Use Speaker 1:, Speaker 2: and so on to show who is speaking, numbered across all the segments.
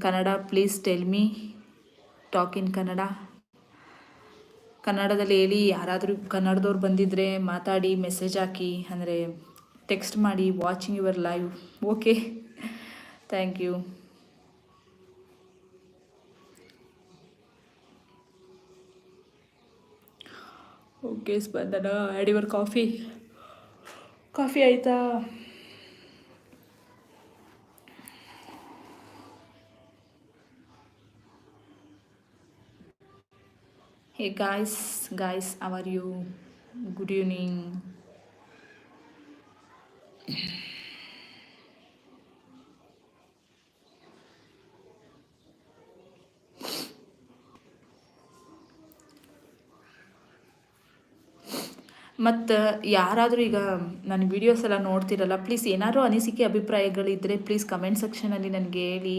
Speaker 1: Kannada please tell me talk in Kannada. ಕನ್ನಡದಲ್ಲಿ ಹೇಳಿ. ಯಾರಾದರೂ ಕನ್ನಡದವ್ರು ಬಂದಿದ್ದರೆ ಮಾತಾಡಿ, ಮೆಸೇಜ್ ಹಾಕಿ, ಅಂದರೆ ಟೆಕ್ಸ್ಟ್ ಮಾಡಿ. Watching your live. Okay, thank you. Okay Spandana, add your coffee. Coffee ಆಯಿತಾ? Hey guys, how are you? Good evening. ಮತ್ತು ಯಾರಾದರೂ ಈಗ ನನ್ನ ವೀಡಿಯೋಸ್ ಎಲ್ಲ ನೋಡ್ತಿರಲ್ಲ, ಪ್ಲೀಸ್ ಏನಾದರೂ ಅನಿಸಿಕೆ ಅಭಿಪ್ರಾಯಗಳಿದ್ದರೆ ಪ್ಲೀಸ್ ಕಮೆಂಟ್ ಸೆಕ್ಷನಲ್ಲಿ ನನಗೆ ಹೇಳಿ.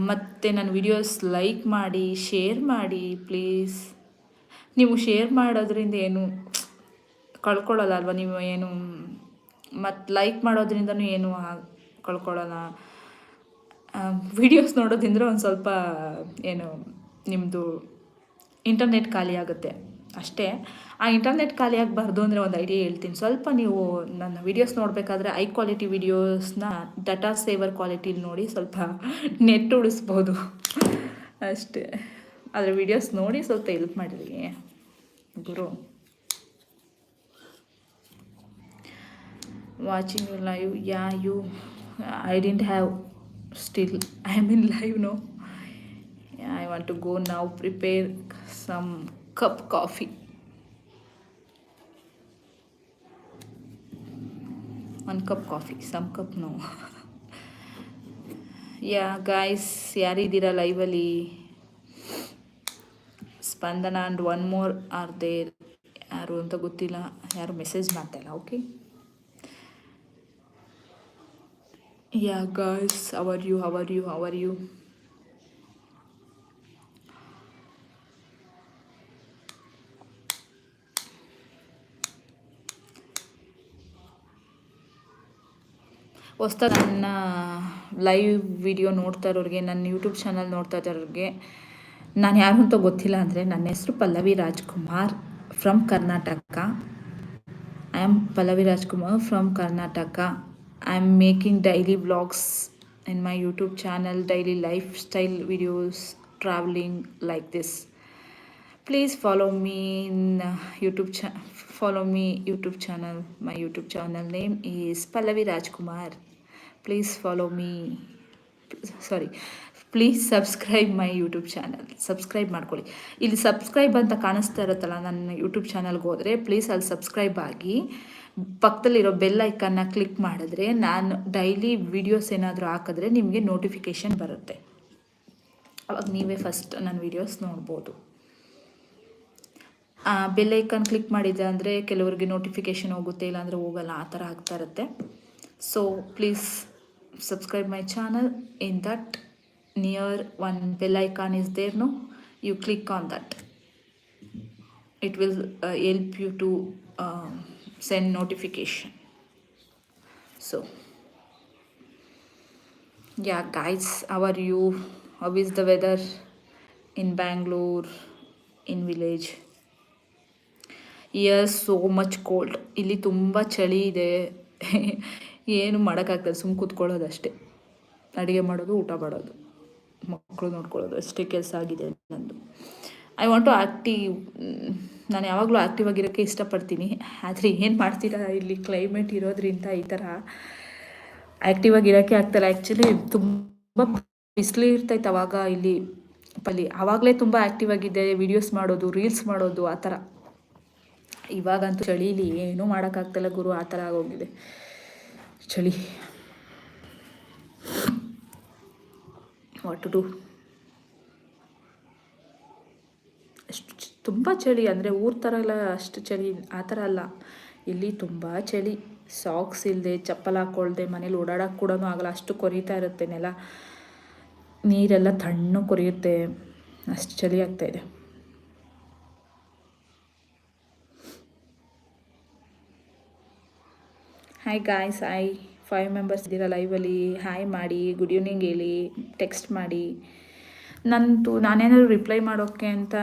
Speaker 1: ಮತ್ತು ನನ್ನ ವೀಡಿಯೋಸ್ ಲೈಕ್ ಮಾಡಿ, ಶೇರ್ ಮಾಡಿ ಪ್ಲೀಸ್. ನೀವು ಶೇರ್ ಮಾಡೋದ್ರಿಂದ ಏನು ಕಳ್ಕೊಳ್ಳಲ್ಲ ಅಲ್ವಾ ನೀವು ಏನು, ಮತ್ತು ಲೈಕ್ ಮಾಡೋದ್ರಿಂದನೂ ಏನು ಕಳ್ಕೊಳ್ಳಲ್ಲ. ವೀಡಿಯೋಸ್ ನೋಡೋದ್ರಿಂದ ಒಂದು ಸ್ವಲ್ಪ ಏನು ನಿಮ್ಮದು ಇಂಟರ್ನೆಟ್ ಖಾಲಿ ಆಗುತ್ತೆ ಅಷ್ಟೇ. ಆ ಇಂಟರ್ನೆಟ್ ಖಾಲಿ ಆಗಬಾರ್ದು ಅಂದರೆ ಒಂದು ಐಡಿಯಾ ಹೇಳ್ತೀನಿ. ಸ್ವಲ್ಪ ನೀವು ನನ್ನ ವೀಡಿಯೋಸ್ ನೋಡಬೇಕಾದ್ರೆ ಐ ಕ್ವಾಲಿಟಿ ವೀಡಿಯೋಸ್ನ ಡಾಟಾ ಸೇವರ್ ಕ್ವಾಲಿಟಿಲಿ ನೋಡಿ, ಸ್ವಲ್ಪ ನೆಟ್ ಉಳಿಸ್ಬೋದು ಅಷ್ಟೇ. ಆದರೆ ವೀಡಿಯೋಸ್ ನೋಡಿ ಸ್ವಲ್ಪ ಹೆಲ್ಪ್ ಮಾಡಿರಿ ಗುರು. Watching you live. Yeah you I didn't have still I am in live no. I want to go now, prepare some cup coffee. One cup coffee, some cup no. Yeah guys, ಯಾರಿದ್ದೀರಾ ಲೈವಲ್ಲಿ? Spandana and one more are there. ಯಾರು ಅಂತ ಗೊತ್ತಿಲ್ಲ, ಯಾರು message ಮಾಡ್ತಾಯಿಲ್ಲ. Okay, yeah guys, how are you? ಹೊಸ್ದಾಗಿ ನನ್ನ live video ನೋಡ್ತಾ ಇರೋರಿಗೆ, ನನ್ನ ಯೂಟ್ಯೂಬ್ ಚಾನಲ್ ನೋಡ್ತಾ ಇರೋರಿಗೆ, ನಾನು ಯಾರು ಅಂತ ಗೊತ್ತಿಲ್ಲ ಅಂದರೆ, ನನ್ನ ಹೆಸರು Pallavi Rajkumar from Karnataka. I am Pallavi Rajkumar from Karnataka. I am making daily vlogs in my YouTube channel, daily life style videos, travelling like this. Please follow me in YouTube channel. My YouTube channel name is Pallavi Rajkumar. Please follow me. Please subscribe my YouTube channel. Subscribe ಮಾಡ್ಕೊಳ್ಳಿ. ಇಲ್ಲಿ subscribe ಅಂತ ಕಾಣಿಸ್ತಾ ಇರುತ್ತಲ್ಲ ನನ್ನ YouTube ಚಾನಲ್ಗೆ ಹೋದರೆ, please ಅಲ್ಲಿ subscribe ಆಗಿ ಪಕ್ಕದಲ್ಲಿರೋ ಬೆಲ್ ಐಕನ್ನ ಕ್ಲಿಕ್ ಮಾಡಿದ್ರೆ ನಾನು ಡೈಲಿ ವೀಡಿಯೋಸ್ ಏನಾದರೂ ಹಾಕಿದ್ರೆ ನಿಮಗೆ ನೋಟಿಫಿಕೇಷನ್ ಬರುತ್ತೆ. ಅವಾಗ ನೀವೇ ಫಸ್ಟ್ ನನ್ನ ವೀಡಿಯೋಸ್ ನೋಡ್ಬೋದು. ಬೆಲ್ ಐಕನ್ ಕ್ಲಿಕ್ ಮಾಡಿದೆ ಅಂದರೆ ಕೆಲವರಿಗೆ ನೋಟಿಫಿಕೇಷನ್ ಹೋಗುತ್ತೆ, ಇಲ್ಲಾಂದರೆ ಹೋಗಲ್ಲ, ಆ ಥರ ಆಗ್ತಾ ಇರುತ್ತೆ. So please subscribe my channel. In that near one bell icon is there, no, you click on that. It will help you to send notification. So yeah guys, how are you? How is the weather in Bangalore, in village? Yes, so much cold. ಇಲ್ಲಿ ತುಂಬ ಚಳಿ ಇದೆ. ಏನು ಮಾಡೋಕ್ಕಾಗ್ತದೆ, ಸುಮ್ಮನೆ ಕೂತ್ಕೊಳ್ಳೋದಷ್ಟೇ. ಅಡುಗೆ ಮಾಡೋದು, ಊಟ ಮಾಡೋದು, ಮಕ್ಕಳು ನೋಡ್ಕೊಳ್ಳೋದು ಅಷ್ಟೇ ಕೆಲಸ ಆಗಿದೆ ನಂದು. I want to active. ನಾನು ಯಾವಾಗಲೂ ಆ್ಯಕ್ಟಿವ್ ಆಗಿರೋಕ್ಕೆ ಇಷ್ಟಪಡ್ತೀನಿ. ಆದರೆ ಏನು ಮಾಡ್ತೀರಾ, ಇಲ್ಲಿ ಕ್ಲೈಮೇಟ್ ಇರೋದ್ರಿಂದ ಈ ಥರ ಆ್ಯಕ್ಟಿವ್ ಆಗಿರೋಕ್ಕೆ ಆಗ್ತಾಯಿಲ್ಲ. ಆ್ಯಕ್ಚುಲಿ ತುಂಬ ಬಿಸಿಲು ಇರ್ತೈತೆ ಅವಾಗ ಇಲ್ಲಿ ಆವಾಗಲೇ ತುಂಬ ಆ್ಯಕ್ಟಿವ್ ಆಗಿದೆ, ವೀಡಿಯೋಸ್ ಮಾಡೋದು, ರೀಲ್ಸ್ ಮಾಡೋದು, ಆ ಥರ. ಇವಾಗಂತೂ ಚಳೀಲಿ ಏನೂ ಮಾಡೋಕ್ಕಾಗ್ತಾಯಿಲ್ಲ ಗುರು, ಆ ಥರ ಆಗೋಗಿದೆ ಚಳಿ. What to do? ಅಷ್ಟು ತುಂಬ ಚಳಿ ಅಂದರೆ ಊರ ಥರ ಎಲ್ಲ ಅಷ್ಟು ಚಳಿ ಆ ಥರ ಅಲ್ಲ. ಇಲ್ಲಿ ತುಂಬ ಚಳಿ. ಸಾಕ್ಸ್ ಇಲ್ಲದೆ, ಚಪ್ಪಲ್ ಹಾಕ್ಕೊಳ್ದೆ ಮನೇಲಿ ಓಡಾಡೋಕ್ಕೆ ಕೂಡ ಆಗಲ್ಲ, ಅಷ್ಟು ಕೊರೀತಾ ಇರುತ್ತೆ ನೆಲ. ನೀರೆಲ್ಲ ತಣ್ಣು ಕೊರಿಯುತ್ತೆ, ಅಷ್ಟು ಚಳಿ ಆಗ್ತಾಯಿದೆ. Hi guys, 5 ಮೆಂಬರ್ಸ್ ಇದ್ದೀರಾ ಲೈವಲ್ಲಿ. ಹಾಯ್ ಮಾಡಿ, ಗುಡ್ ಈವ್ನಿಂಗ್ ಹೇಳಿ, ಟೆಕ್ಸ್ಟ್ ಮಾಡಿ. ನಾನೇನಾದ್ರು ರಿಪ್ಲೈ ಮಾಡೋಕ್ಕೆ ಅಂತ